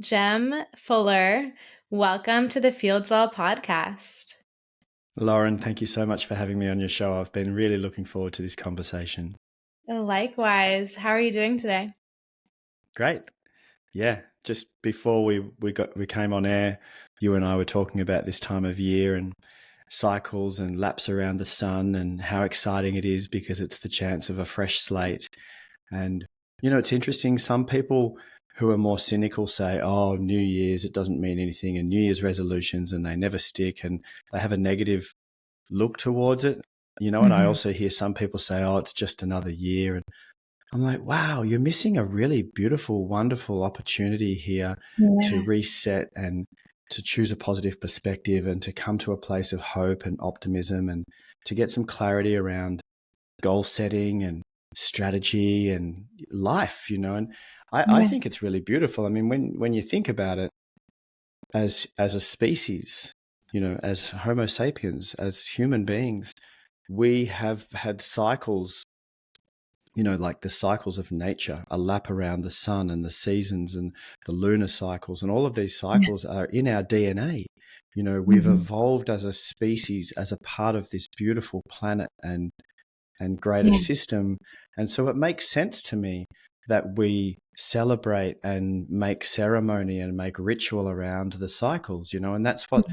Jem Fuller, welcome to the Fieldswell Podcast. Lauren, thank you so much for having me on your show. I've been really looking forward to this conversation. Likewise, how are you doing today? Great. Yeah, just before we came on air, you and I were talking about this time of year and cycles and laps around the sun and how exciting it is because it's the chance of a fresh slate. And it's interesting. Some people who are more cynical say, "Oh, New Year's, it doesn't mean anything," and New Year's resolutions, and they never stick, and they have a negative look towards it, and I also hear some people say, "Oh, it's just another year." And I'm like, wow, you're missing a really beautiful, wonderful opportunity here to reset and to choose a positive perspective and to come to a place of hope and optimism and to get some clarity around goal setting and strategy and life, and I think it's really beautiful. I mean, when you think about it as a species, as Homo sapiens, as human beings, we have had cycles, like the cycles of nature, a lap around the sun and the seasons and the lunar cycles. And all of these cycles are in our DNA. We've evolved as a species, as a part of this beautiful planet and greater system. And so it makes sense to me that we celebrate and make ceremony and make ritual around the cycles, and that's what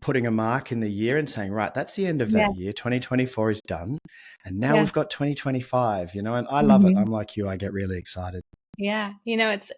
putting a mark in the year and saying, right, that's the end of that year. 2024 is done. And now we've got 2025, and I love it. I'm like you, I get really excited. Yeah.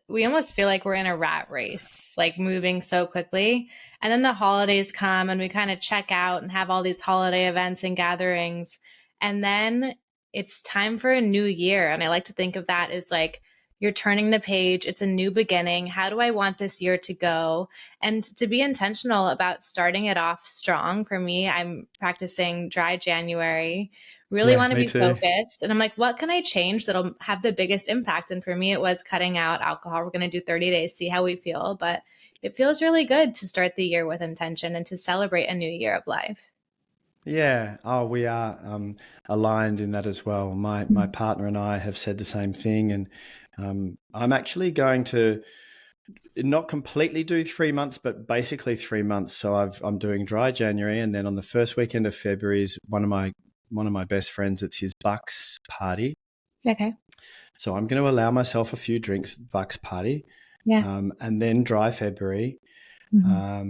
We almost feel like we're in a rat race, like moving so quickly. And then the holidays come and we kind of check out and have all these holiday events and gatherings. And then it's time for a new year. And I like to think of that as like, you're turning the page. It's a new beginning. How do I want this year to go? And to be intentional about starting it off strong. For me, I'm practicing dry January, really want to be focused. And I'm like, what can I change that'll have the biggest impact? And for me, it was cutting out alcohol. We're going to do 30 days, see how we feel. But it feels really good to start the year with intention and to celebrate a new year of life. Yeah. Oh, we are aligned in that as well. My partner and I have said the same thing. And I'm actually going to not completely do 3 months, but basically 3 months. So I'm doing dry January, and then on the first weekend of February is one of my best friends. It's his Bucks party. Okay. So I'm going to allow myself a few drinks at the Bucks party. Yeah. And then dry February. My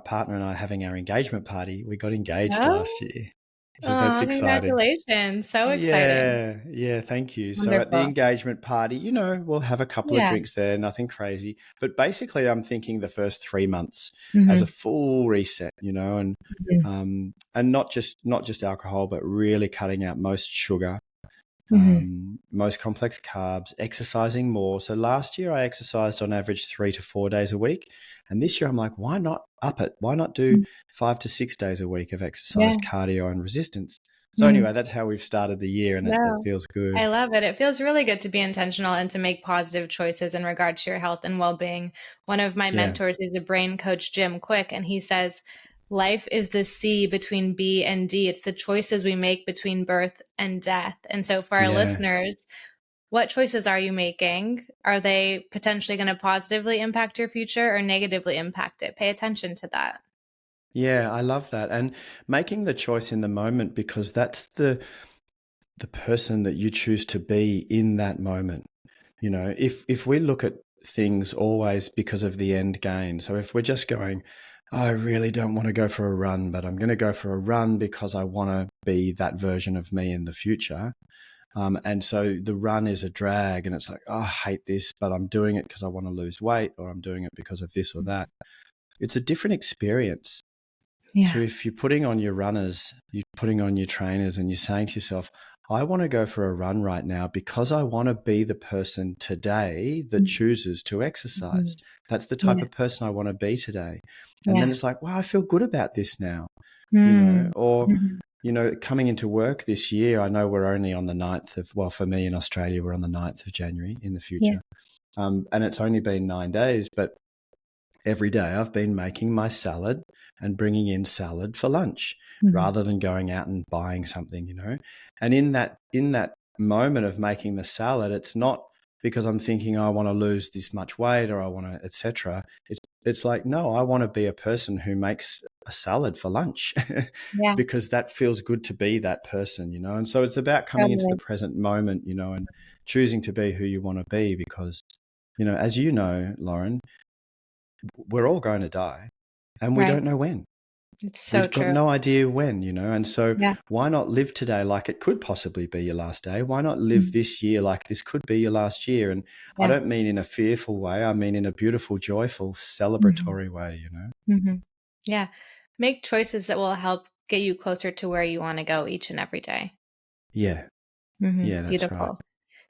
partner and I are having our engagement party. We got engaged last year. So that's exciting. Congratulations. So exciting. Yeah, thank you. Wonderful. So at the engagement party, we'll have a couple of drinks there, nothing crazy. But basically I'm thinking the first 3 months as a full reset, and not just alcohol, but really cutting out most sugar, most complex carbs, exercising more. So last year I exercised on average 3 to 4 days a week. And this year I'm like, why not up it? Why not do 5 to 6 days a week of exercise, cardio and resistance? So anyway, that's how we've started the year, and it feels good. I love it. It feels really good to be intentional and to make positive choices in regard to your health and well-being. One of my mentors is the brain coach, Jim Quick, and he says, life is the C between B and D. It's the choices we make between birth and death. And so for our listeners, what choices are you making? Are they potentially going to positively impact your future or negatively impact it? Pay attention to that. Yeah, I love that. And making the choice in the moment, because that's the person that you choose to be in that moment. If we look at things always because of the end game. So if we're just going, I really don't want to go for a run, but I'm going to go for a run because I want to be that version of me in the future. And so the run is a drag, and it's like, oh, I hate this, but I'm doing it because I want to lose weight, or I'm doing it because of this or that. It's a different experience. So if you're putting on your runners, you're putting on your trainers, and you're saying to yourself, I want to go for a run right now because I want to be the person today that chooses to exercise. That's the type of person I want to be today. And then it's like, wow, I feel good about this now. Coming into work this year, I know we're only on the 9th of, well, for me in Australia, we're on the 9th of January in the future. And it's only been 9 days, but every day I've been making my salad and bringing in salad for lunch rather than going out and buying something, And in that moment of making the salad, it's not because I'm thinking I want to lose this much weight or I want to, etc. It's like, no, I want to be a person who makes a salad for lunch Yeah, because that feels good to be that person, you know? And so it's about coming into the totally. present moment, you know, and choosing to be who you want to be because, you know, as you know, Lauren, we're all going to die and we Right. don't know when. It's so We've got true. no idea when, you know, and so Yeah. why not live today like it could possibly be your last day? Why not live Mm. this year like this could be your last year? And I Yeah. don't mean in a fearful way, I mean in a beautiful, joyful, Mhm. celebratory way, you know? Mhm. Yeah. Make choices that will help get you closer to where you want to go each and every day. Yeah, yeah, that's right. Beautiful.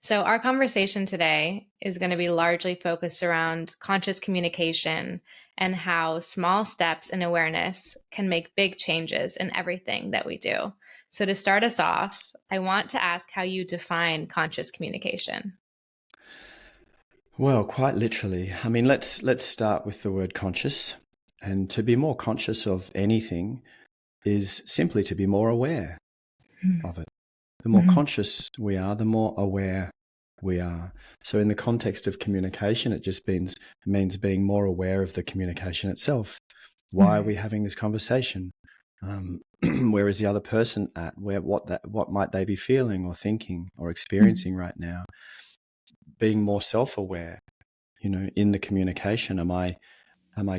So, our conversation today is going to be largely focused around conscious communication and how small steps in awareness can make big changes in everything that we do. So, to start us off, I want to ask how you define conscious communication. Well, quite literally. I mean, let's start with the word conscious. And to be more conscious of anything is simply to be more aware of it. The more Mm-hmm. conscious we are, the more aware we are. So in the context of communication, it just means being more aware of the communication itself. Why are we having this conversation? Where is the other person at? What might they be feeling or thinking or experiencing right now? Being more self-aware, you know, in the communication. Am I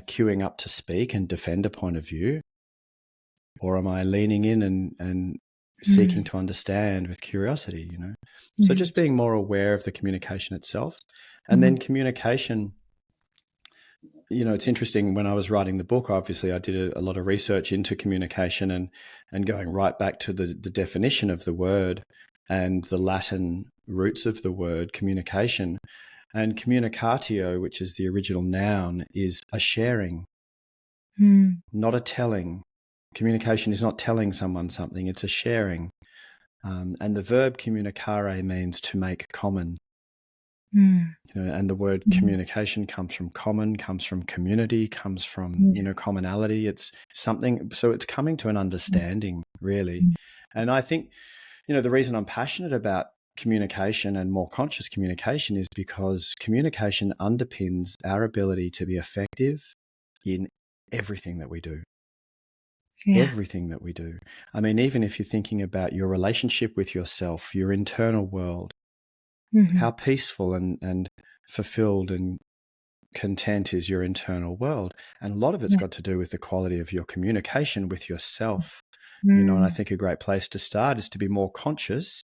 queuing up to speak and defend a point of view? Or am I leaning in and seeking to understand with curiosity, you know? So just being more aware of the communication itself. And then communication, you know, it's interesting when I was writing the book, obviously I did a lot of research into communication and going right back to the definition of the word and the Latin roots of the word communication. And communicatio, which is the original noun, is a sharing, not a telling. Communication is not telling someone something, it's a sharing. And the verb communicare means to make common. You know, and the word communication comes from common, comes from community, comes from, you know, commonality. It's something, so it's coming to an understanding, really. And I think, you know, the reason I'm passionate about communication and more conscious communication is because communication underpins our ability to be effective in everything that we do. Yeah. Everything that we do. I mean, even if you're thinking about your relationship with yourself, your internal world, how peaceful and fulfilled and content is your internal world. And a lot of it's Yeah. got to do with the quality of your communication with yourself. You know, and I Mm. think a great place to start is to be more conscious,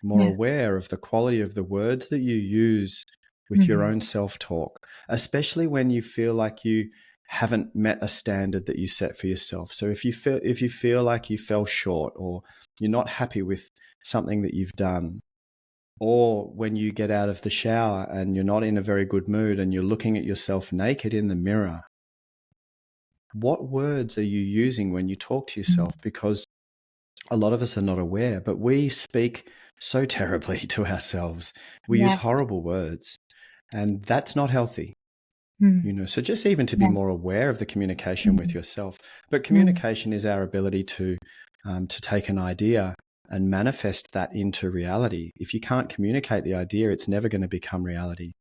more Yeah. aware of the quality of the words that you use with your own self-talk, especially when you feel like you haven't met a standard that you set for yourself. So if you feel like you fell short or you're not happy with something that you've done, or when you get out of the shower and you're not in a very good mood and you're looking at yourself naked in the mirror, what words are you using when you talk to yourself? Because a lot of us are not aware, but we speak so terribly to ourselves. We use Yes. horrible words, and that's not healthy. You Mm. know, so just even to be Yeah. more aware of the communication with yourself. But Mm. communication is our ability to take an idea and manifest that into reality. If you can't communicate the idea, it's never going to become reality.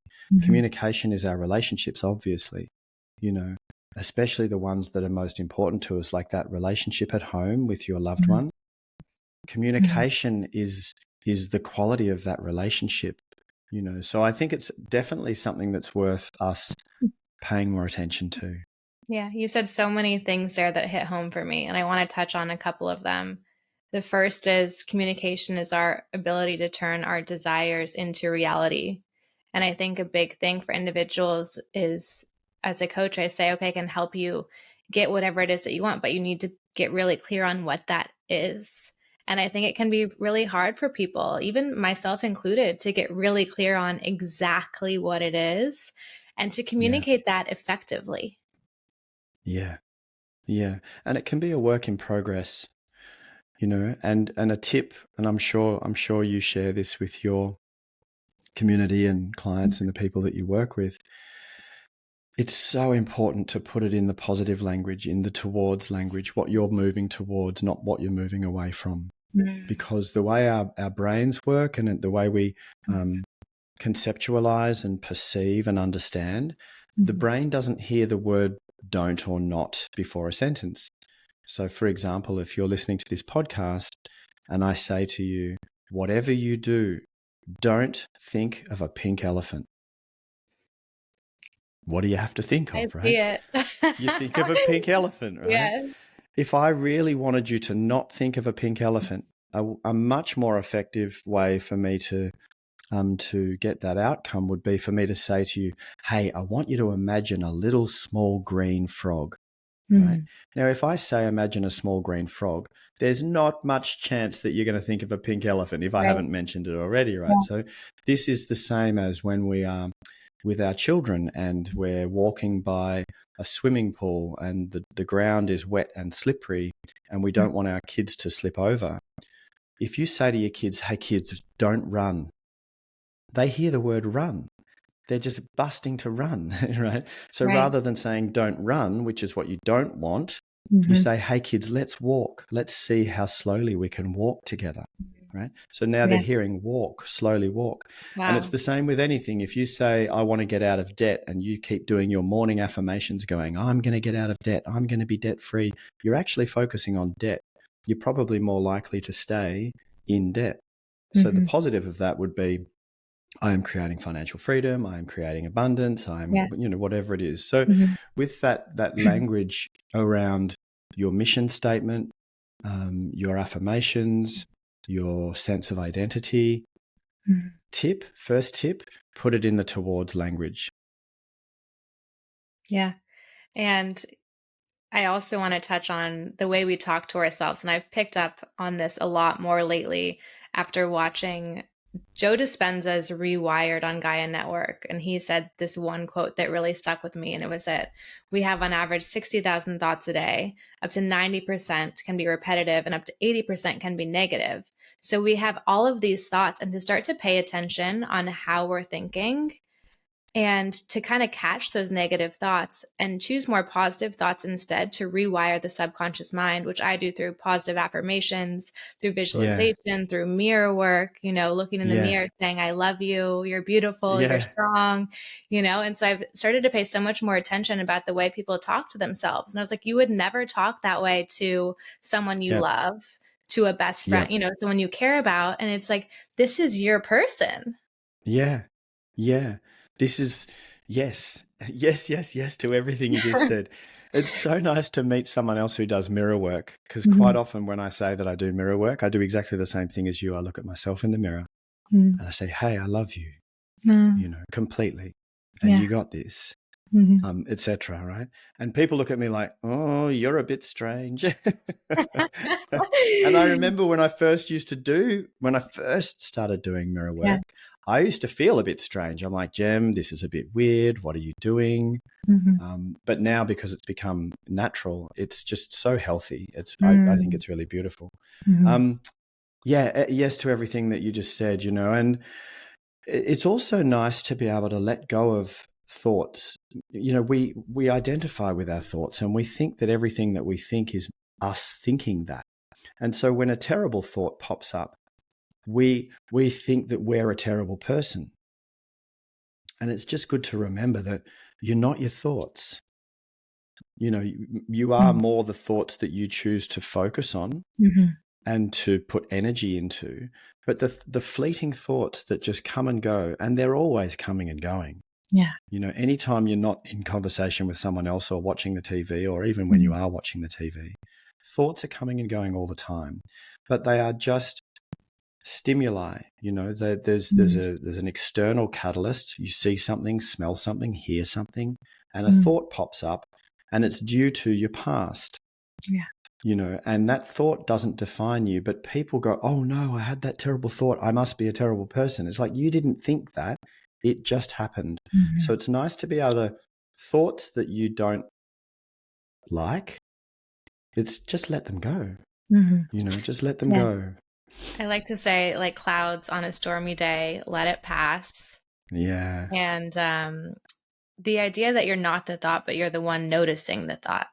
Communication is our relationships, obviously, you know, especially the ones that are most important to us, like that relationship at home with your loved one. Communication is the quality of that relationship, you know. So I think it's definitely something that's worth us paying more attention to. Yeah, you said so many things there that hit home for me, and I want to touch on a couple of them. The first is communication is our ability to turn our desires into reality. And I think a big thing for individuals is, as a coach, I say, okay, I can help you get whatever it is that you want, but you need to get really clear on what that is. And I think it can be really hard for people, even myself included, to get really clear on exactly what it is and to Yeah. communicate that effectively. Yeah. Yeah. And it can be a work in progress, you know, and a tip, and I'm sure you share this with your community and clients and the people that you work with. It's so important to put it in the positive language, in the towards language, what you're moving towards, not what you're moving away from. Mm. Because the way our brains work and the way we conceptualize and perceive and understand, the brain doesn't hear the word don't or not before a sentence. So, for example, if you're listening to this podcast and I say to you, whatever you do, don't think of a pink elephant. What do you have to think I of, right? see it. You think of a pink elephant, right? Yeah. If I really wanted you to not think of a pink elephant, a much more effective way for me to get that outcome would be for me to say to you, hey, I want you to imagine a little small green frog, right? Now, if I say imagine a small green frog, there's not much chance that you're going to think of a pink elephant if I Right. haven't mentioned it already, right? Yeah. So this is the same as when we are with our children and we're walking by a swimming pool and the ground is wet and slippery and we don't want our kids to slip over. If you say to your kids, hey kids, don't run, they hear the word run. They're just busting to run, right? So Right. rather than saying don't run, which is what you don't want, you say, hey kids, let's walk. Let's see how slowly we can walk together, right? So now they're hearing walk, slowly walk. Wow. And it's the same with anything. If you say, I want to get out of debt, and you keep doing your morning affirmations going, I'm going to get out of debt, I'm going to be debt free, you're actually focusing on debt. You're probably more likely to stay in debt. So the positive of that would be, I am creating financial freedom, I am creating abundance, I'm, whatever it is. So with that language around your mission statement, your affirmations, your sense of identity, first tip, put it in the towards language. Yeah. And I also want to touch on the way we talk to ourselves. And I've picked up on this a lot more lately after watching Joe Dispenza's Rewired on Gaia Network. And he said this one quote that really stuck with me. And it was that we have on average 60,000 thoughts a day. Up to 90% can be repetitive and up to 80% can be negative. So we have all of these thoughts, and to start to pay attention on how we're thinking and to kind of catch those negative thoughts and choose more positive thoughts instead, to rewire the subconscious mind, which I do through positive affirmations, through visualization, through mirror work, looking in the mirror saying, I love you, you're beautiful, you're strong, and so I've started to pay so much more attention about the way people talk to themselves. And I was like, you would never talk that way to someone you love, to a best friend, someone you care about. And it's like, this is your person. Yeah. This is, yes to everything you just said. It's so nice to meet someone else who does mirror work, because quite often when I say that I do mirror work, I do exactly the same thing as you. I look at myself in the mirror and I say, hey, I love you, completely. And you got this, etc. Right? And people look at me like, oh, you're a bit strange. And I remember when I first started doing mirror work, I used to feel a bit strange. I'm like, Jem, this is a bit weird. What are you doing? But now, because it's become natural, it's just so healthy. I think it's really beautiful. Yes to everything that you just said, and it's also nice to be able to let go of thoughts. We identify with our thoughts and we think that everything that we think is us thinking that. And so when a terrible thought pops up, we think that we're a terrible person. And it's just good to remember that you're not your thoughts. You are more the thoughts that you choose to focus on and to put energy into. But the fleeting thoughts that just come and go, and they're always coming and going. Yeah. Anytime you're not in conversation with someone else or watching the TV, or even when you are watching the TV, thoughts are coming and going all the time. But they are just stimuli. There's an external catalyst. You see something, smell something, hear something, and a thought pops up, and it's due to your past. And that thought doesn't define you, but people go, oh no, I had that terrible thought, I must be a terrible person. It's like, you didn't think that, it just happened. So it's nice to be able to, thoughts that you don't like, it's just let them go. Just let them go. I like to say, like clouds on a stormy day, let it pass. Yeah. And the idea that you're not the thought, but you're the one noticing the thought.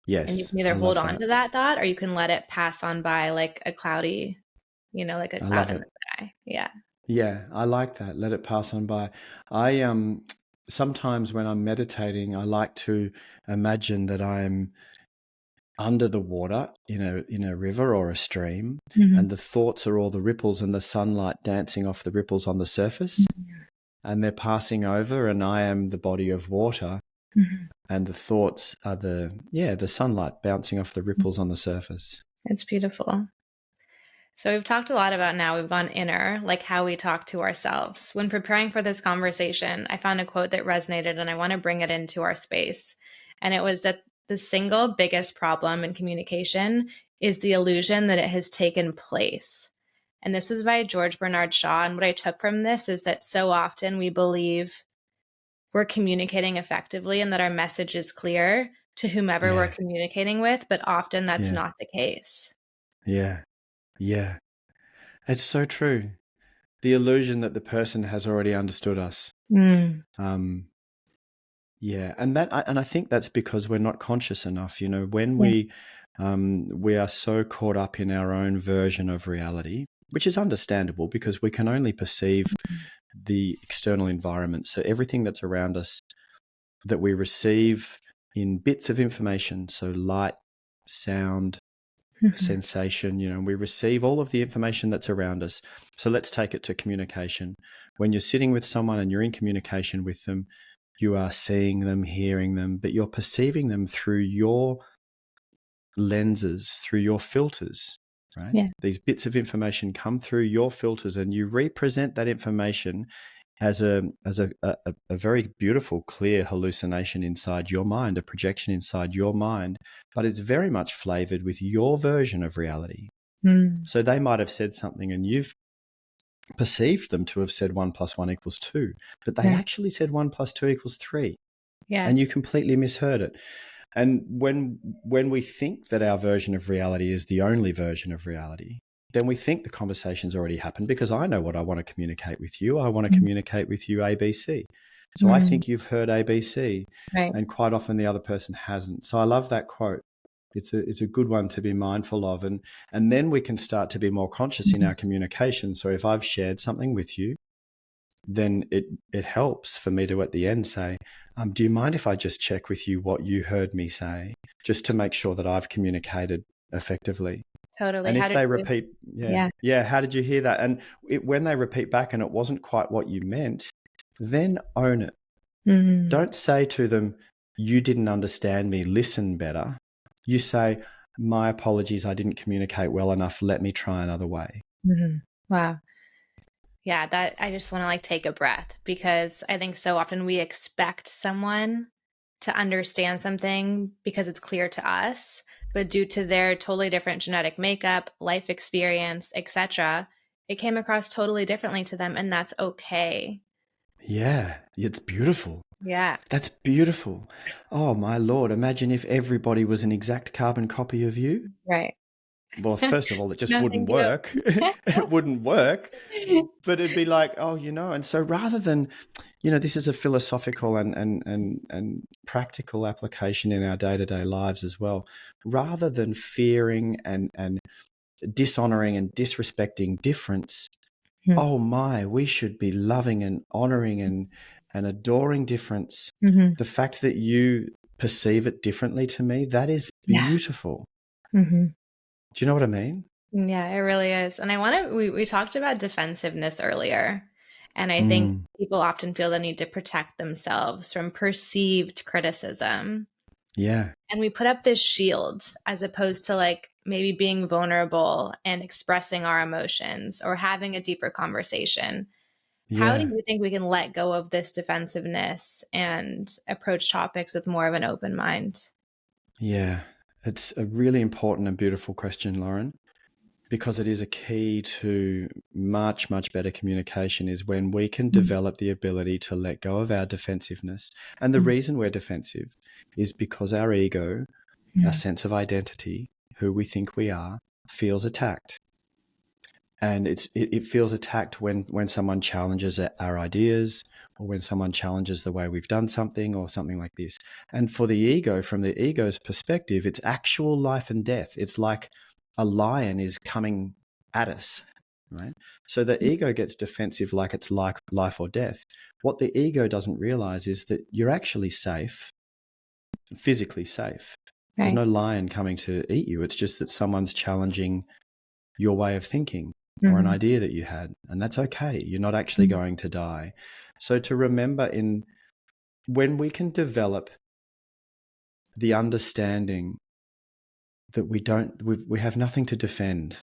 Yes. And you can either hold on to that thought, or you can let it pass on by like a cloudy, like a cloud in the sky. Yeah. Yeah, I like that. Let it pass on by. I sometimes when I'm meditating, I like to imagine that I'm under the water in a river or a stream, and Mhm. the thoughts are all the ripples and the sunlight dancing off the ripples on the surface, and they're passing over, and I am the body of water, Mhm. and the thoughts are the sunlight bouncing off the ripples on the surface. It's beautiful. So we've talked a lot about now we've gone inner, like how we talk to ourselves. When preparing for this conversation, I found a quote that resonated and I want to bring it into our space. And it was that the single biggest problem in communication is the illusion that it has taken place. And this was by George Bernard Shaw. And what I took from this is that so often we believe we're communicating effectively and that our message is clear to whomever we're Yeah, communicating with, but often that's yeah, not the case. yeah, yeah. It's so true. The illusion that the person has already understood us. Mm, Um, Yeah, and I think that's because we're not conscious enough. When yeah. we are so caught up in our own version of reality, which is understandable because we can only perceive the external environment. So everything that's around us that we receive in bits of information, so light, sound, Mhm. sensation, we receive all of the information that's around us. So let's take it to communication. When you're sitting with someone and you're in communication with them, you are seeing them, hearing them, but you're perceiving them through your lenses, through your filters, right? Yeah. These bits of information come through your filters and you represent that information as a very beautiful, clear hallucination inside your mind, a projection inside your mind, but it's very much flavored with your version of reality. Mm, So they might have said something and you've perceived them to have said 1 + 1 = 2, but they right. actually said 1 + 2 = 3, and you Yes. completely misheard it. And when we think that our version of reality is the only version of reality, then we think the conversation's already happened because I know what I want to communicate with you. I want to Mm, communicate with you ABC. So I mm, think you've heard ABC, right. and quite often the other person hasn't. So I love that quote. It's a good one to be mindful of, and then we can start to be more conscious in Mhm. our communication. So if I've shared something with you, then it helps for me to at the end say, do you mind if I just check with you what you heard me say, just to make sure that I've communicated effectively? Totally. And How if did they you? repeat, Yeah. yeah, how did you hear that? And when they repeat back and it wasn't quite what you meant, then own it. Mm, Don't say to them, you didn't understand me, listen better. You say, my apologies, I didn't communicate well enough. Let me try another way. mhm. Wow. Yeah, that I just want to like take a breath because I think so often we expect someone to understand something because it's clear to us, but due to their totally different genetic makeup, life experience, etc., it came across totally differently to them and that's okay. Yeah, it's beautiful. Yeah. That's beautiful. Oh, my Lord. Imagine if everybody was an exact carbon copy of you. Right. Well, first of all, it just No, wouldn't thank you. work. It wouldn't work. But it'd be like, oh, and so rather than, this is a philosophical and practical application in our day-to-day lives as well. Rather than fearing and dishonoring and disrespecting difference, Mhm. oh my, we should be loving and honoring and adoring difference. Mhm. The fact that you perceive it differently to me, that is Yeah. beautiful. Mhm. Do you know what I mean? Yeah, it really is. And I want to, we talked about defensiveness earlier. And I think Mm, people often feel the need to protect themselves from perceived criticism. yeah, And we put up this shield as opposed to like maybe being vulnerable and expressing our emotions or having a deeper conversation. How do yeah, you think we can let go of this defensiveness and approach topics with more of an open mind? yeah. It's a really important and beautiful question, Lauren, because it is a key to much, much better communication is when we can Mm, develop the ability to let go of our defensiveness. And the mm, reason we're defensive is because our ego, our mm, sense of identity, who we think we are, feels attacked. And it feels attacked when someone challenges our ideas or when someone challenges the way we've done something or something like this. And for the ego, from the ego's perspective, it's actual life and death. It's like a lion is coming at us right? So the ego gets defensive like it's like life or death. What the ego doesn't realize is that you're actually safe, physically safe. There's Right. no lion coming to eat you. It's just that someone's challenging your way of thinking or an Mm-hmm. idea that you had, and that's okay. You're not actually going to die. So to remember, when we can develop the understanding that we have nothing to defend.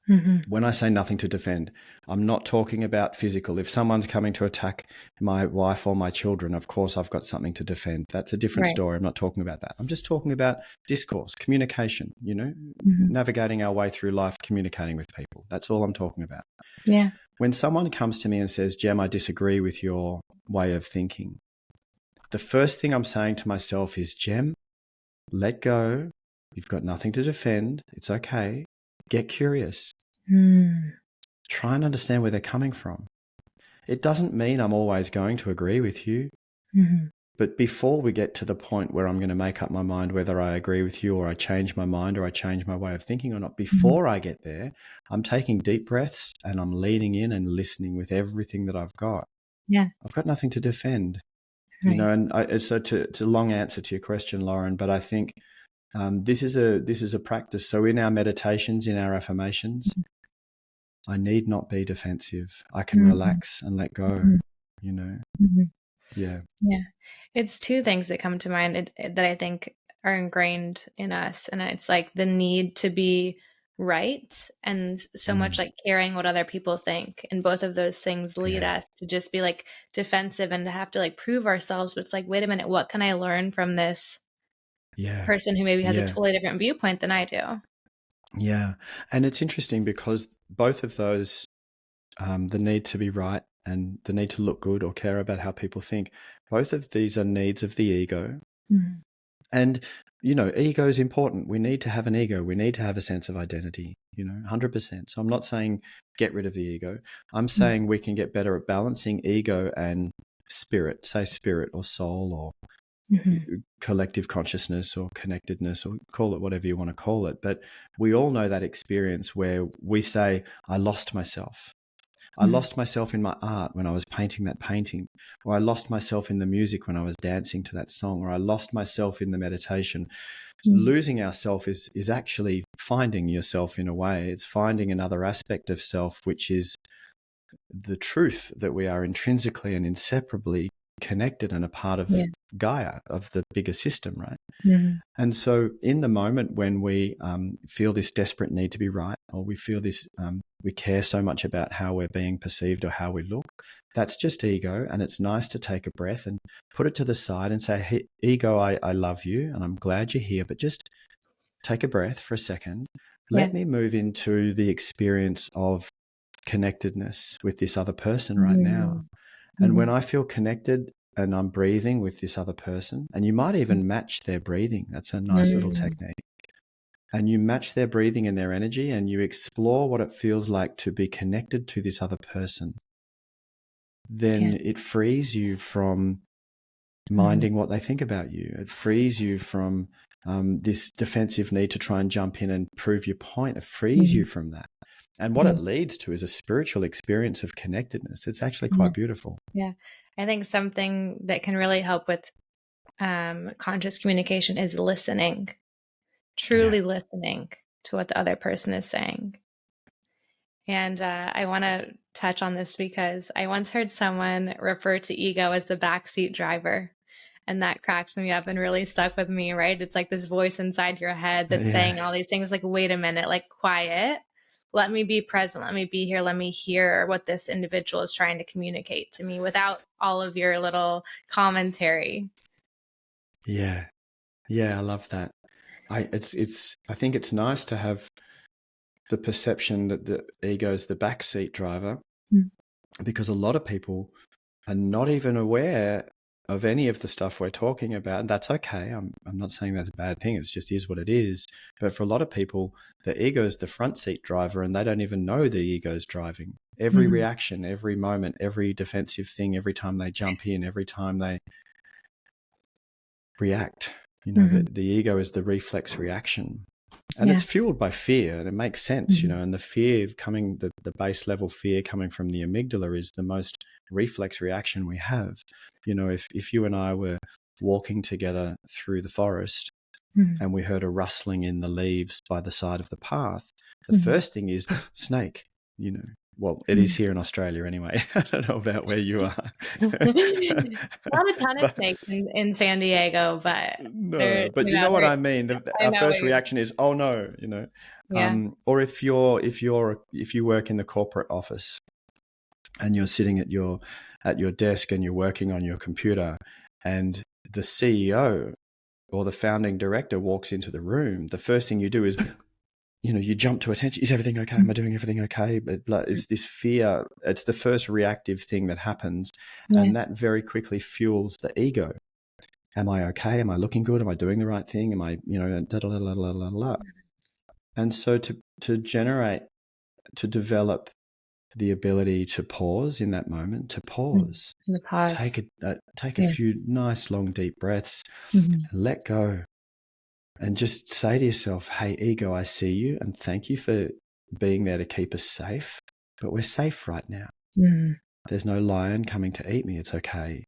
Mm-hmm. When I say nothing to defend, I'm not talking about physical. If someone's coming to attack my wife or my children, of course I've got something to defend. That's a different Right. story. I'm not talking about that. I'm just talking about discourse, communication, Mm-hmm. navigating our way through life, communicating with people. That's all I'm talking about. Yeah. When someone comes to me and says, Jem, I disagree with your way of thinking, the first thing I'm saying to myself is, Jem, let go. You've got nothing to defend. It's okay. Get curious. Try and understand where they're coming from. It doesn't mean I'm always going to agree with you. Mm-hmm. But before we get to the point where I'm going to make up my mind whether I agree with you or I change my mind or I change my way of thinking or not, before I get there, I'm taking deep breaths and I'm leaning in and listening with everything that I've got. Yeah. I've got nothing to defend, Right. and so it's a long answer to your question, Lauren, but I think this is a practice. So in our meditations, in our affirmations, I need not be defensive. I can relax and let go, Mm-hmm. Yeah. Yeah. It's two things that come to mind that I think are ingrained in us. And it's like the need to be right and so much like caring what other people think. And both of those things lead Yeah. us to just be like defensive and to have to like prove ourselves. But it's like, wait a minute, what can I learn from this Yeah. person who maybe has a Yeah. totally different viewpoint than I do? Yeah. And it's interesting because both of those, the need to be right and the need to look good or care about how people think, both of these are needs of the ego. Mm-hmm. And, ego is important. We need to have an ego. We need to have a sense of identity, 100%. So I'm not saying get rid of the ego. I'm saying we can get better at balancing ego and spirit, say spirit or soul or collective consciousness or connectedness, or call it whatever you want to call it. But we all know that experience where we say, I lost myself. I lost myself in my art when I was painting that painting, or I lost myself in the music when I was dancing to that song, or I lost myself in the meditation. Losing ourself is actually finding yourself in a way. It's finding another aspect of self, which is the truth that we are intrinsically and inseparably connected and a part of Gaia, of the bigger system, right? And so in the moment when we feel this desperate need to be right, or we feel this, we care so much about how we're being perceived or how we look, that's just ego. And it's nice to take a breath and put it to the side and say, hey, ego, I love you and I'm glad you're here, but just take a breath for a second. Let me move into the experience of connectedness with this other person right now. And when I feel connected and I'm breathing with this other person, and you might even match their breathing. That's a nice little technique. And you match their breathing and their energy, and you explore what it feels like to be connected to this other person. Then it frees you from minding what they think about you. It frees you from this defensive need to try and jump in and prove your point. It frees you from that. And what it leads to is a spiritual experience of connectedness. It's actually quite beautiful. Yeah. I think something that can really help with conscious communication is listening, truly listening to what the other person is saying. And I want to touch on this because I once heard someone refer to ego as the backseat driver. And that cracked me up and really stuck with me, right? It's like this voice inside your head that's saying all these things like, wait a minute, like quiet. Let me be present. Let me be here. Let me hear what this individual is trying to communicate to me without all of your little commentary. Yeah. Yeah, I love that. I think it's nice to have the perception that the ego is the backseat driver, because a lot of people are not even aware of any of the stuff we're talking about. And that's okay. I'm not saying that's a bad thing. It just is what it is. But for a lot of people, the ego is the front seat driver and they don't even know the ego is driving. Every reaction, every moment, every defensive thing, every time they jump in, every time they react, the ego is the reflex reaction. And it's fueled by fear, and it makes sense, and the fear coming, the base level fear coming from the amygdala is the most reflex reaction we have. If you and I were walking together through the forest and we heard a rustling in the leaves by the side of the path, the first thing is snake, Well, it is here in Australia anyway. I don't know about where you are. Not a ton of snakes in San Diego, but no, but you know what I mean. Our first reaction is, oh no, Yeah. Or if you work in the corporate office and you're sitting at your desk and you're working on your computer, and the CEO or the founding director walks into the room, the first thing you do is, you jump to attention. Is everything okay? Am I doing everything okay? But it's this fear. It's the first reactive thing that happens. And that very quickly fuels the ego. Am I okay? Am I looking good? Am I doing the right thing? Am I, And so to develop the ability to pause in that moment, to pause, take a few nice, long, deep breaths, let go. And just say to yourself, hey, ego, I see you, and thank you for being there to keep us safe. But we're safe right now. There's no lion coming to eat me. It's okay.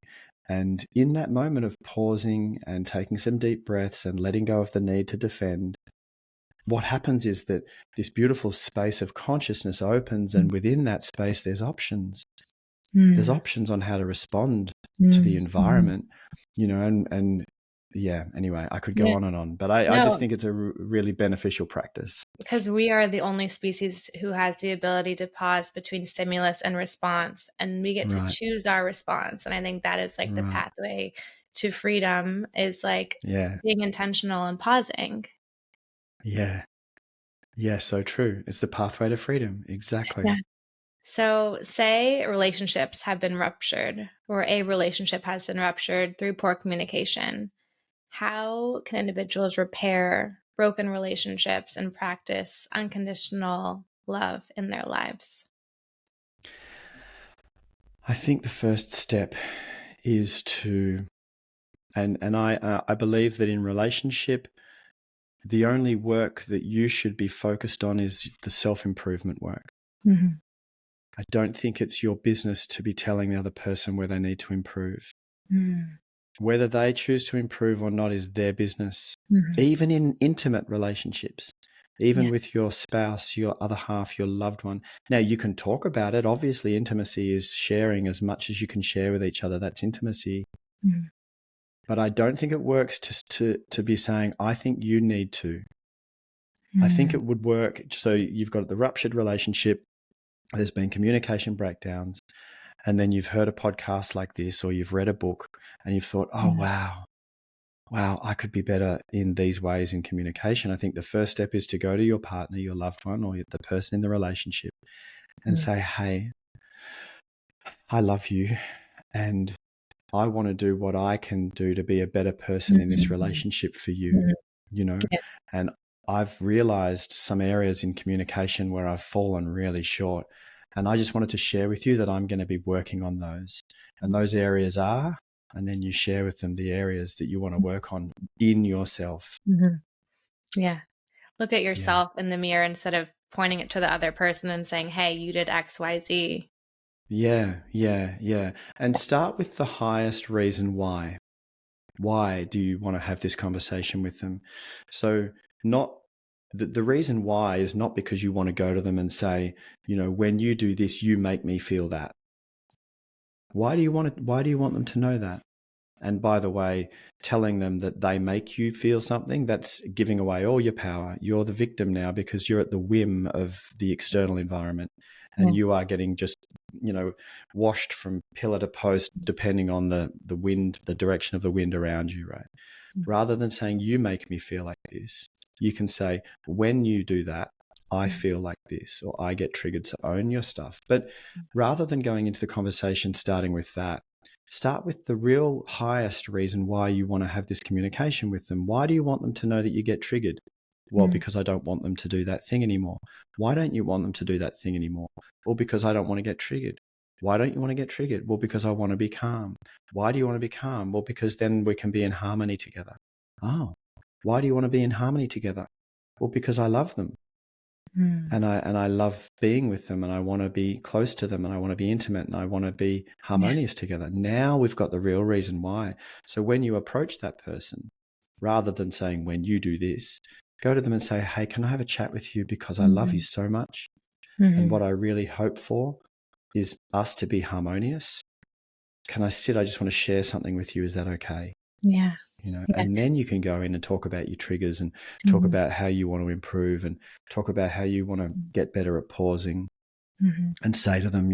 And in that moment of pausing and taking some deep breaths and letting go of the need to defend, what happens is that this beautiful space of consciousness opens, and within that space, there's options. There's options on how to respond to the environment, and yeah, anyway, I could go on and on, but I just think it's a really beneficial practice. Because we are the only species who has the ability to pause between stimulus and response, and we get to choose our response. And I think that is like the pathway to freedom, is like being intentional and pausing. Yeah. Yeah, so true. It's the pathway to freedom. Exactly. Yeah. So say relationships have been ruptured, or a relationship has been ruptured through poor communication. How can individuals repair broken relationships and practice unconditional love in their lives? I think the first step is to, and I believe that in relationship, the only work that you should be focused on is the self-improvement work. I don't think it's your business to be telling the other person where they need to improve. Whether they choose to improve or not is their business. Even in intimate relationships, even with your spouse, your other half, your loved one. Now, you can talk about it. Obviously, intimacy is sharing as much as you can share with each other. That's intimacy. But I don't think it works to be saying, I think you need to. I think it would work. So you've got the ruptured relationship. There's been communication breakdowns. And then you've heard a podcast like this, or you've read a book and you've thought, oh, wow, I could be better in these ways in communication. I think the first step is to go to your partner, your loved one, or the person in the relationship and say, hey, I love you, and I want to do what I can do to be a better person in this relationship for you, and I've realized some areas in communication where I've fallen really short. And I just wanted to share with you that I'm going to be working on those. And those areas are, and then you share with them the areas that you want to work on in yourself. Yeah. Look at yourself in the mirror instead of pointing it to the other person and saying, hey, you did X, Y, Z. Yeah. And start with the highest reason why. Why do you want to have this conversation with them? So not the reason why is not because you want to go to them and say, when you do this, you make me feel that. Why do you want them to know that? And by the way, telling them that they make you feel something, that's giving away all your power. You're the victim now because you're at the whim of the external environment, and you are getting just, washed from pillar to post depending on the wind, the direction of the wind around you, right? Rather than saying, you make me feel like this, you can say, when you do that, I feel like this, or I get triggered. To own your stuff. But rather than going into the conversation starting with that, start with the real highest reason why you want to have this communication with them. Why do you want them to know that you get triggered? Well, because I don't want them to do that thing anymore. Why don't you want them to do that thing anymore? Well, because I don't want to get triggered. Why don't you want to get triggered? Well, because I want to be calm. Why do you want to be calm? Well, because then we can be in harmony together. Oh, why do you want to be in harmony together? Well, because I love them. And I love being with them, and I want to be close to them, and I want to be intimate, and I want to be harmonious together. Now we've got the real reason why. So when you approach that person, rather than saying, when you do this, go to them and say, hey, can I have a chat with you because I love you so much? And what I really hope for is us to be harmonious. Can I sit? I just want to share something with you. Is that okay? Yeah. And then you can go in and talk about your triggers and talk about how you want to improve and talk about how you want to get better at pausing and say to them,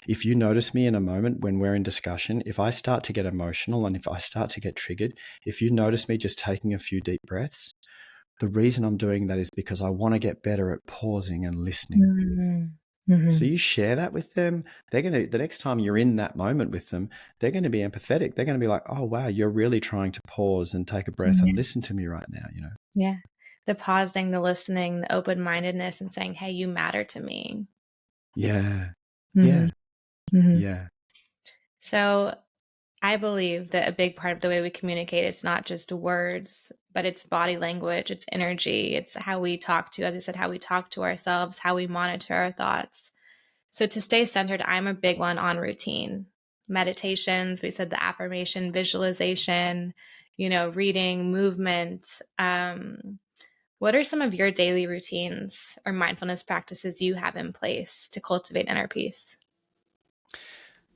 if you notice me in a moment when we're in discussion, if I start to get emotional and if I start to get triggered, if you notice me just taking a few deep breaths, the reason I'm doing that is because I want to get better at pausing and listening. So you share that with them. They're going to, the next time you're in that moment with them, they're going to be empathetic. They're going to be like, oh, wow, you're really trying to pause and take a breath and listen to me right now, Yeah. The pausing, the listening, the open-mindedness, and saying, hey, you matter to me. Yeah. Yeah. Yeah. So I believe that a big part of the way we communicate, it's not just words, but it's body language, it's energy, it's how we talk to, as I said, how we talk to ourselves, how we monitor our thoughts. So to stay centered, I'm a big one on routine. Meditations, we said the affirmation, visualization, reading, movement. What are some of your daily routines or mindfulness practices you have in place to cultivate inner peace?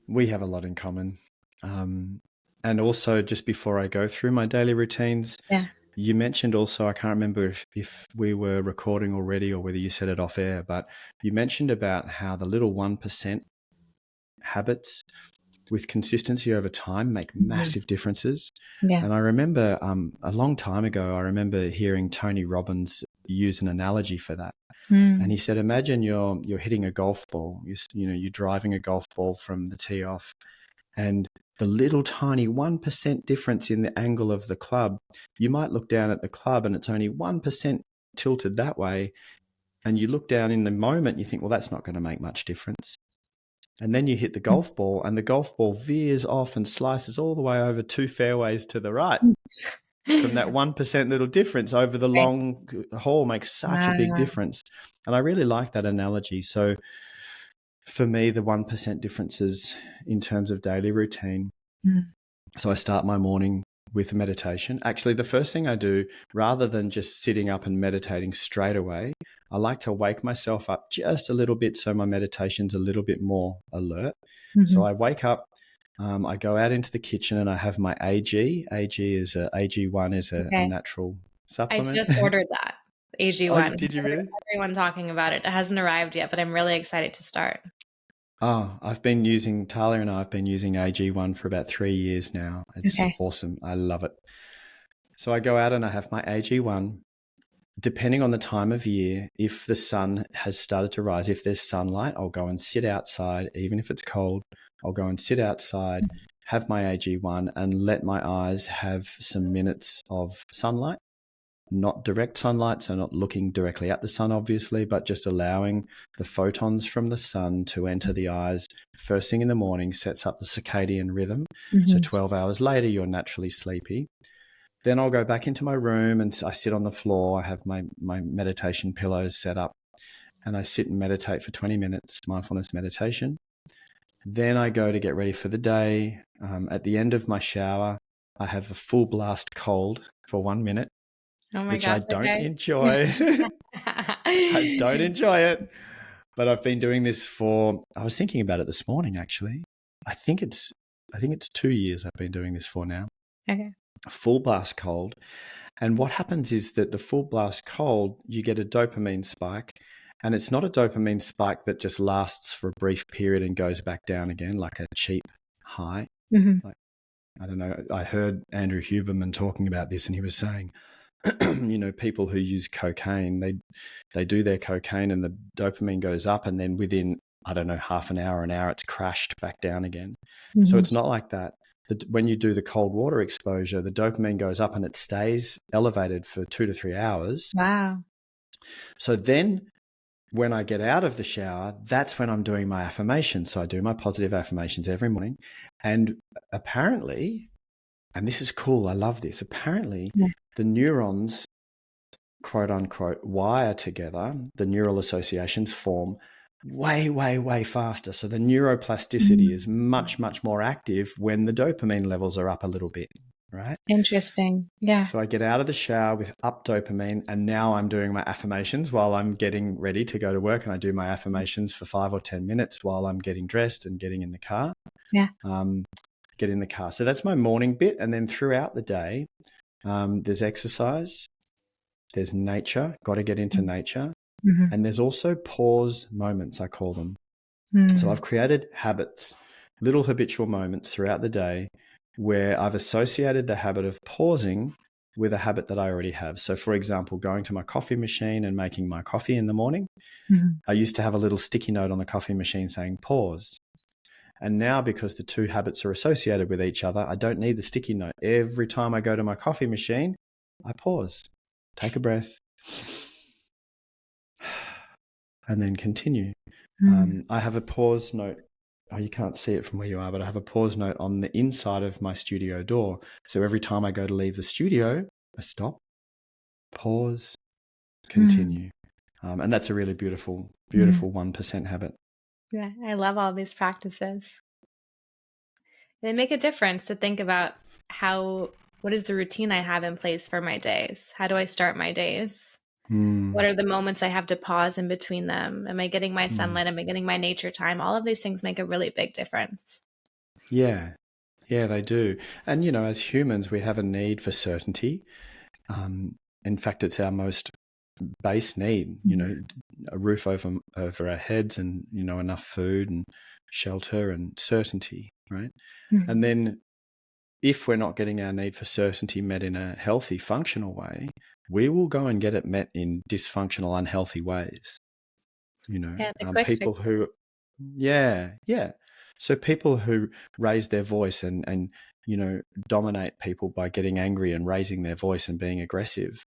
We have a lot in common. And also, just before I go through my daily routines, you mentioned also, I can't remember if we were recording already or whether you said it off air, but you mentioned about how the little 1% habits with consistency over time make massive differences. Yeah. And I remember a long time ago, I remember hearing Tony Robbins use an analogy for that. And he said, imagine you're hitting a golf ball, you're driving a golf ball from the tee off, and the little tiny 1% difference in the angle of the club, you might look down at the club and it's only 1% tilted that way. And you look down in the moment, you think, well, that's not going to make much difference. And then you hit the golf ball and the golf ball veers off and slices all the way over 2 fairways to the right. From that 1% little difference over the long hole makes such a big difference. And I really like that analogy. So for me, the 1% differences in terms of daily routine. So I start my morning with meditation. Actually, the first thing I do, rather than just sitting up and meditating straight away, I like to wake myself up just a little bit so my meditation's a little bit more alert. So I wake up, I go out into the kitchen and I have my AG. AG1 is a natural supplement. I just ordered that, AG1. Oh, did you really? Everyone talking about it. It hasn't arrived yet, but I'm really excited to start. Oh, Talia and I have been using AG1 for about 3 years now. It's awesome. I love it. So I go out and I have my AG1. Depending on the time of year, if the sun has started to rise, if there's sunlight, I'll go and sit outside. Even if it's cold, I'll go and sit outside, have my AG1 and let my eyes have some minutes of sunlight. Not direct sunlight, so not looking directly at the sun, obviously, but just allowing the photons from the sun to enter the eyes first thing in the morning, sets up the circadian rhythm. So 12 hours later, you're naturally sleepy. Then I'll go back into my room and I sit on the floor. I have my meditation pillows set up and I sit and meditate for 20 minutes, mindfulness meditation. Then I go to get ready for the day. At the end of my shower, I have a full blast cold for 1 minute. Oh my which God, I don't enjoy. I don't enjoy it. But I've been doing this I was thinking about it this morning, actually. I think it's 2 years I've been doing this for now. Okay. Full blast cold. And what happens is that the full blast cold, you get a dopamine spike. And it's not a dopamine spike that just lasts for a brief period and goes back down again like a cheap high. Like, I don't know. I heard Andrew Huberman talking about this and he was saying, people who use cocaine, they do their cocaine and the dopamine goes up and then within, I don't know, half an hour, it's crashed back down again. So it's not like that. When you do the cold water exposure, the dopamine goes up and it stays elevated for 2 to 3 hours. Wow. So then when I get out of the shower, that's when I'm doing my affirmations. So I do my positive affirmations every morning. And apparently, and this is cool, I love this, apparently the neurons quote unquote wire together, the neural associations form way, way, way faster. So the neuroplasticity is much, much more active when the dopamine levels are up a little bit, right? Interesting. Yeah. So I get out of the shower with up dopamine, and now I'm doing my affirmations while I'm getting ready to go to work, and I do my affirmations for 5 or 10 minutes while I'm getting dressed and getting in the car. Yeah. Get in the car. So that's my morning bit. And then throughout the day, there's exercise, there's nature, got to get into nature. And there's also pause moments, I call them. So I've created habits, little habitual moments throughout the day where I've associated the habit of pausing with a habit that I already have. So for example, going to my coffee machine and making my coffee in the morning, I used to have a little sticky note on the coffee machine saying pause. And now, because the two habits are associated with each other, I don't need the sticky note. Every time I go to my coffee machine, I pause, take a breath, and then continue. I have a pause note. Oh, you can't see it from where you are, but I have a pause note on the inside of my studio door. So every time I go to leave the studio, I stop, pause, continue. And that's a really beautiful, beautiful 1% habit. Yeah, I love all these practices. They make a difference to think about what is the routine I have in place for my days? How do I start my days? What are the moments I have to pause in between them? Am I getting my sunlight? Am I getting my nature time? All of these things make a really big difference. Yeah. Yeah, they do. And, you know, as humans, we have a need for certainty. In fact, it's our most base need, you know, a roof over our heads and, you know, enough food and shelter and certainty, right? And then if we're not getting our need for certainty met in a healthy, functional way, we will go and get it met in dysfunctional, unhealthy ways. You know, Yeah, the quick people fix. who, yeah. So people who raise their voice and, you know, dominate people by getting angry and raising their voice and being aggressive,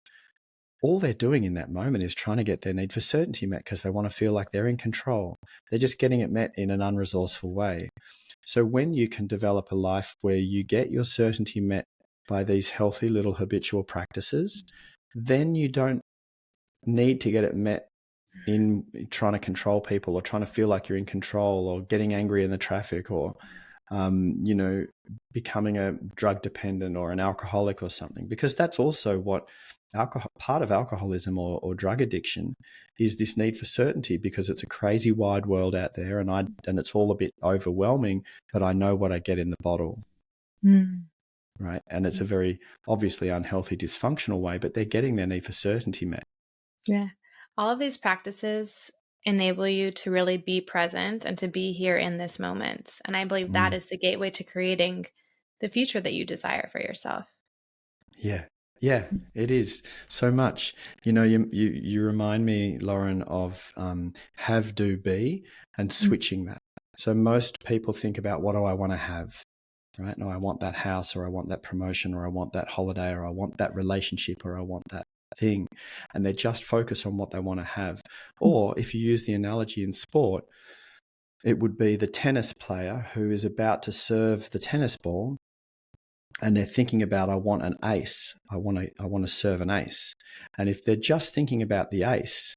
all they're doing in that moment is trying to get their need for certainty met because they want to feel like they're in control. They're just getting it met in an unresourceful way. So when you can develop a life where you get your certainty met by these healthy little habitual practices, then you don't need to get it met in trying to control people or trying to feel like you're in control or getting angry in the traffic or, you know, becoming a drug dependent or an alcoholic or something, because that's also what part of alcoholism or drug addiction is, this need for certainty, because it's a crazy wide world out there and it's all a bit overwhelming, but I know what I get in the bottle. Right. And it's a very obviously unhealthy, dysfunctional way, but they're getting their need for certainty met. Yeah. All of these practices enable you to really be present and to be here in this moment. And I believe that is the gateway to creating the future that you desire for yourself. Yeah. Yeah, it is so much. You know, you remind me, Lauren, of have, do, be, and switching that. So most people think about, what do I want to have? Right? No, I want that house, or I want that promotion, or I want that holiday, or I want that relationship, or I want that thing. And they just focus on what they want to have. Or if you use the analogy in sport, it would be the tennis player who is about to serve the tennis ball, and they're thinking about, I want an ace. I want to serve an ace. And if they're just thinking about the ace,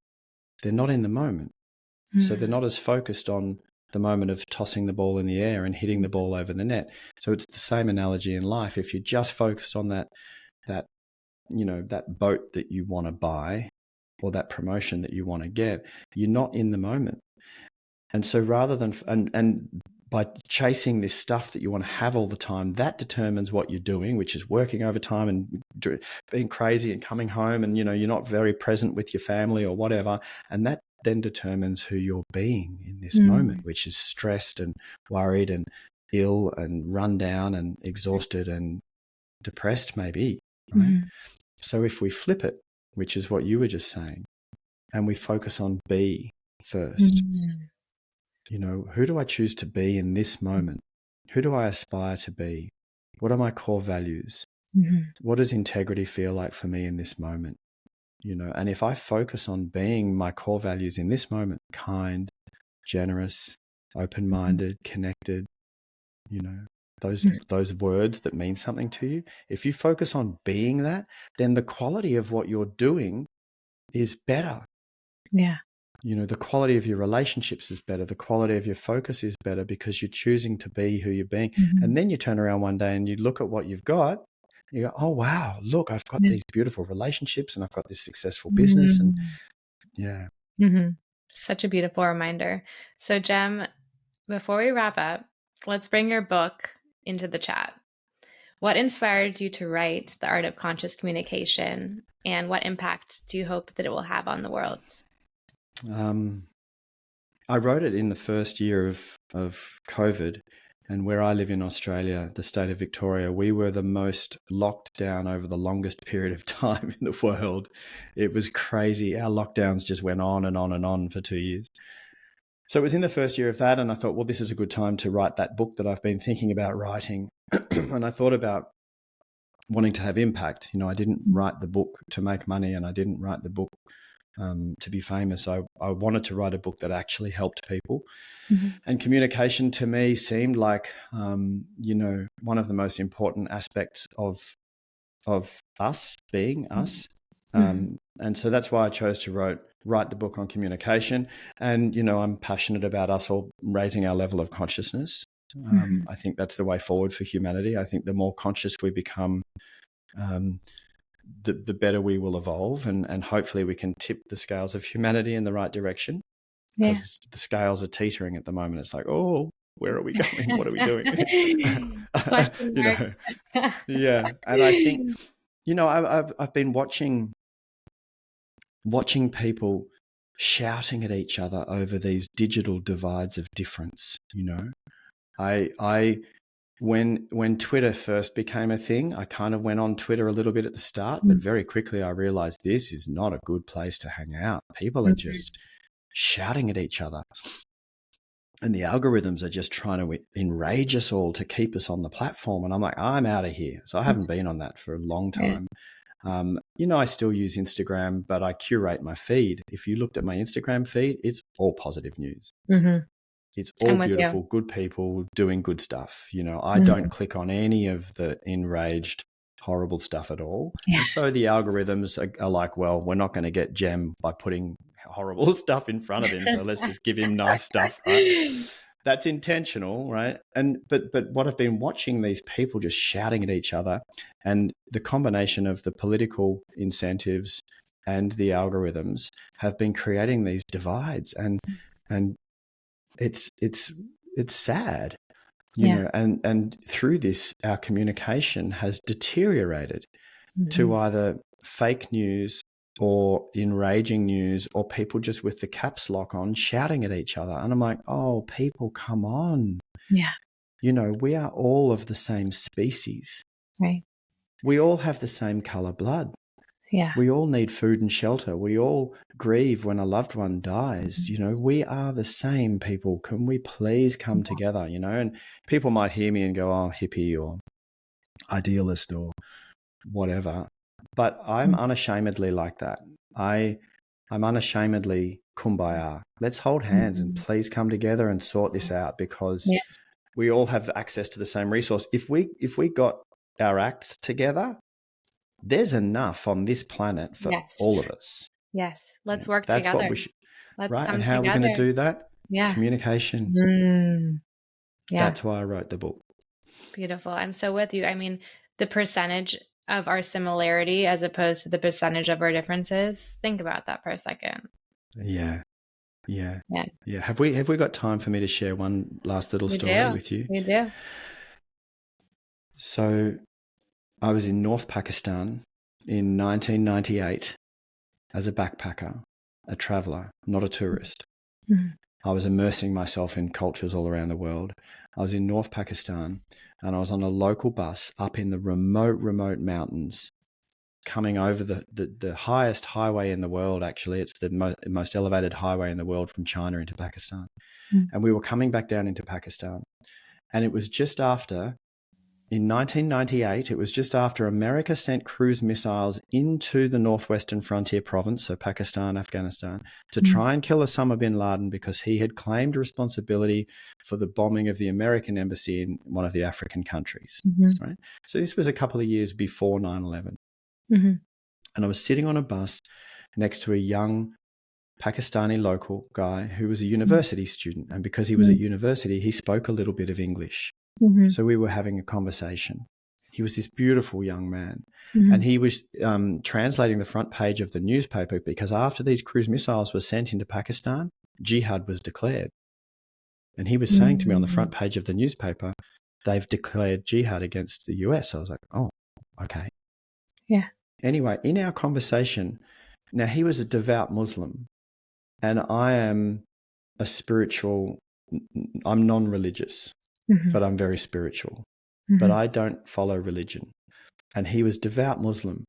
they're not in the moment. So they're not as focused on the moment of tossing the ball in the air and hitting the ball over the net. So it's the same analogy in life. If you're just focused on that, you know, that boat that you want to buy or that promotion that you want to get, you're not in the moment. And so rather than, and by chasing this stuff that you want to have all the time, that determines what you're doing, which is working overtime and being crazy and coming home and, you know, you're not very present with your family or whatever. And that then determines who you're being in this moment, which is stressed and worried and ill and run down and exhausted and depressed maybe, right? So if we flip it, which is what you were just saying, and we focus on be first, you know, who do I choose to be in this moment? Who do I aspire to be? What are my core values? What does integrity feel like for me in this moment? You know, and if I focus on being my core values in this moment, kind, generous, open-minded, connected, you know, those words that mean something to you, if you focus on being that, then the quality of what you're doing is better. Yeah. The quality of your relationships is better. The quality of your focus is better because you're choosing to be who you're being. Mm-hmm. And then you turn around one day and you look at what you've got. You go, oh, wow, look, I've got these beautiful relationships and I've got this successful business. And yeah. Mm-hmm. Such a beautiful reminder. So, Jem, before we wrap up, let's bring your book into the chat. What inspired you to write The Art of Conscious Communication, and what impact do you hope that it will have on the world? I wrote it in the first year of COVID, and where I live in Australia, the state of Victoria, we were the most locked down over the longest period of time in the world. It was crazy. Our lockdowns just went on and on and on for 2 years. So it was in the first year of that, and I thought, well, this is a good time to write that book that I've been thinking about writing. And I thought about wanting to have impact. I didn't write the book to make money, and I didn't write the book to be famous. I wanted to write a book that actually helped people. Mm-hmm. And communication to me seemed like, one of the most important aspects of us being us. Mm-hmm. And so that's why I chose to write the book on communication. And, I'm passionate about us all raising our level of consciousness. Mm-hmm. I think that's the way forward for humanity. I think the more conscious we become, the better we will evolve, and hopefully we can tip the scales of humanity in the right direction, because the scales are teetering at the moment. It's like, oh, where are we going? What are we doing? Yeah. And I think, I've been watching people shouting at each other over these digital divides of difference. When Twitter first became a thing, I kind of went on Twitter a little bit at the start, but very quickly I realized this is not a good place to hang out. People are just shouting at each other, and the algorithms are just trying to enrage us all to keep us on the platform. And I'm like, I'm out of here. So I haven't been on that for a long time. I still use Instagram, but I curate my feed. If you looked at my Instagram feed, it's all positive news. Mm-hmm. It's all beautiful, good people doing good stuff. I don't click on any of the enraged, horrible stuff at all. Yeah. And so the algorithms are like, well, we're not going to get Jem by putting horrible stuff in front of him. So let's just give him nice stuff. Right? That's intentional, right? But what I've been watching, these people just shouting at each other, and the combination of the political incentives and the algorithms have been creating these divides, and it's sad, and through this, our communication has deteriorated to either fake news or enraging news, or people just with the caps lock on shouting at each other. And I'm like, oh, people, come on. Yeah. We are all of the same species. Right. We all have the same color blood. Yeah. We all need food and shelter. We all grieve when a loved one dies. We are the same, people. Can we please come together? And people might hear me and go, oh, hippie or idealist or whatever. But I'm unashamedly like that. I'm unashamedly kumbaya. Let's hold hands and please come together and sort this out, because we all have access to the same resource. If we got our acts together, there's enough on this planet for all of us. Yes. Let's work together. That's what we should. Let's right. come And how together. are we going to do that? Yeah. Communication. Yeah. That's why I wrote the book. Beautiful. I'm so with you. I mean, the percentage of our similarity as opposed to the percentage of our differences. Think about that for a second. Yeah. Have we got time for me to share one last little story with you? We do. So I was in North Pakistan in 1998 as a backpacker, a traveler, not a tourist. Mm-hmm. I was immersing myself in cultures all around the world. I was in North Pakistan, and I was on a local bus up in the remote mountains, coming over the highest highway in the world. Actually, it's the most elevated highway in the world from China into Pakistan. Mm. And we were coming back down into Pakistan, and it was just after, in 1998, it was just after America sent cruise missiles into the northwestern frontier province, so Pakistan, Afghanistan, to try and kill Osama bin Laden, because he had claimed responsibility for the bombing of the American embassy in one of the African countries. Mm-hmm. Right? So this was a couple of years before 9/11. Mm-hmm. And I was sitting on a bus next to a young Pakistani local guy who was a university student. And because he was at university, he spoke a little bit of English. So we were having a conversation. He was this beautiful young man. And he was translating the front page of the newspaper because after these cruise missiles were sent into Pakistan, jihad was declared. And he was saying to me on the front page of the newspaper, they've declared jihad against the US. I was like, oh, okay. Yeah. Anyway, in our conversation, now he was a devout Muslim and I am a spiritual, I'm non-religious, but I'm very spiritual. But I don't follow religion. And he was devout Muslim.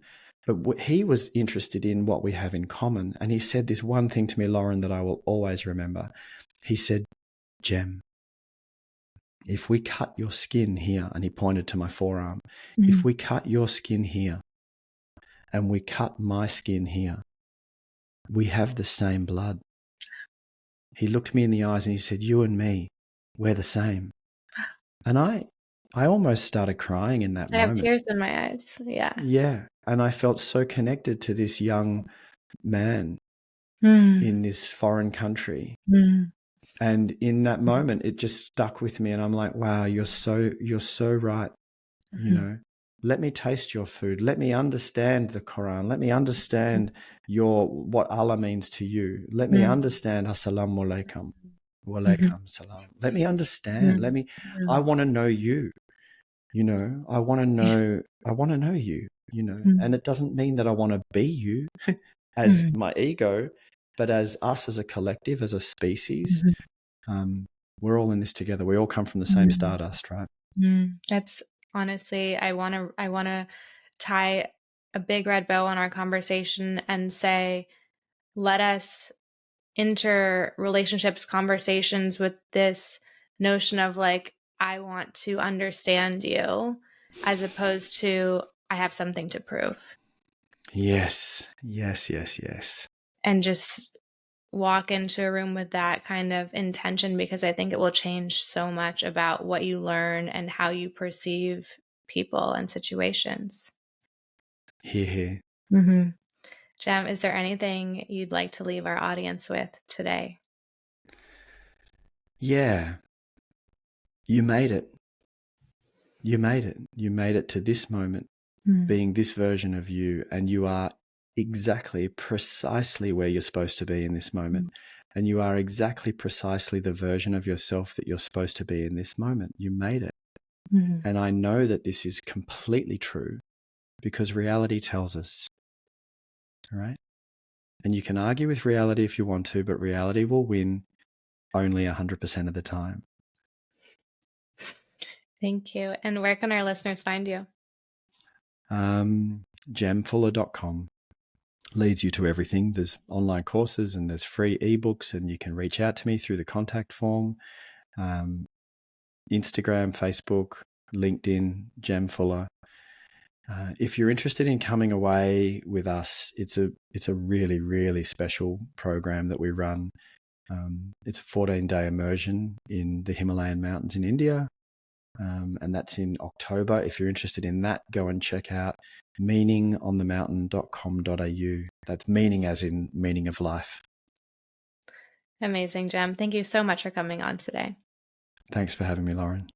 But he was interested in what we have in common. And he said this one thing to me, Lauren, that I will always remember. He said, Jem, if we cut your skin here, and he pointed to my forearm, if we cut your skin here and we cut my skin here, we have the same blood. He looked me in the eyes and he said, you and me, we're the same. And I almost started crying in that moment. I have tears in my eyes. Yeah. Yeah. And I felt so connected to this young man in this foreign country. And in that moment, it just stuck with me. And I'm like, wow, you're so right. You know, let me taste your food. Let me understand the Quran. Let me understand what Allah means to you. Let me understand Assalamu alaikum. Wa alaikum salam. Let me understand. I want to know you. You know, I want to know you, you know, and it doesn't mean that I want to be you as my ego, but as us as a collective, as a species, we're all in this together. We all come from the same stardust, right? That's honestly, I want to tie a big red bow on our conversation and say, let us enter relationships, conversations with this notion of like, I want to understand you, as opposed to I have something to prove. Yes. And just walk into a room with that kind of intention, because I think it will change so much about what you learn and how you perceive people and situations. Here. Jem, is there anything you'd like to leave our audience with today? Yeah. You made it. You made it. You made it to this moment, being this version of you, and you are exactly, precisely where you're supposed to be in this moment. And you are exactly, precisely the version of yourself that you're supposed to be in this moment. You made it. And I know that this is completely true because reality tells us, all right? And you can argue with reality if you want to, but reality will win only 100% of the time. Thank you. And where can our listeners find you? Jemfuller.com leads you to everything. There's online courses and there's free ebooks, and you can reach out to me through the contact form. Instagram, Facebook, LinkedIn, Jem Fuller. If you're interested in coming away with us, it's a really, really special program that we run. It's a 14-day immersion in the Himalayan mountains in India. And that's in October. If you're interested in that, go and check out meaningonthemountain.com.au. That's meaning as in meaning of life. Amazing, Jem. Thank you so much for coming on today. Thanks for having me, Lauren.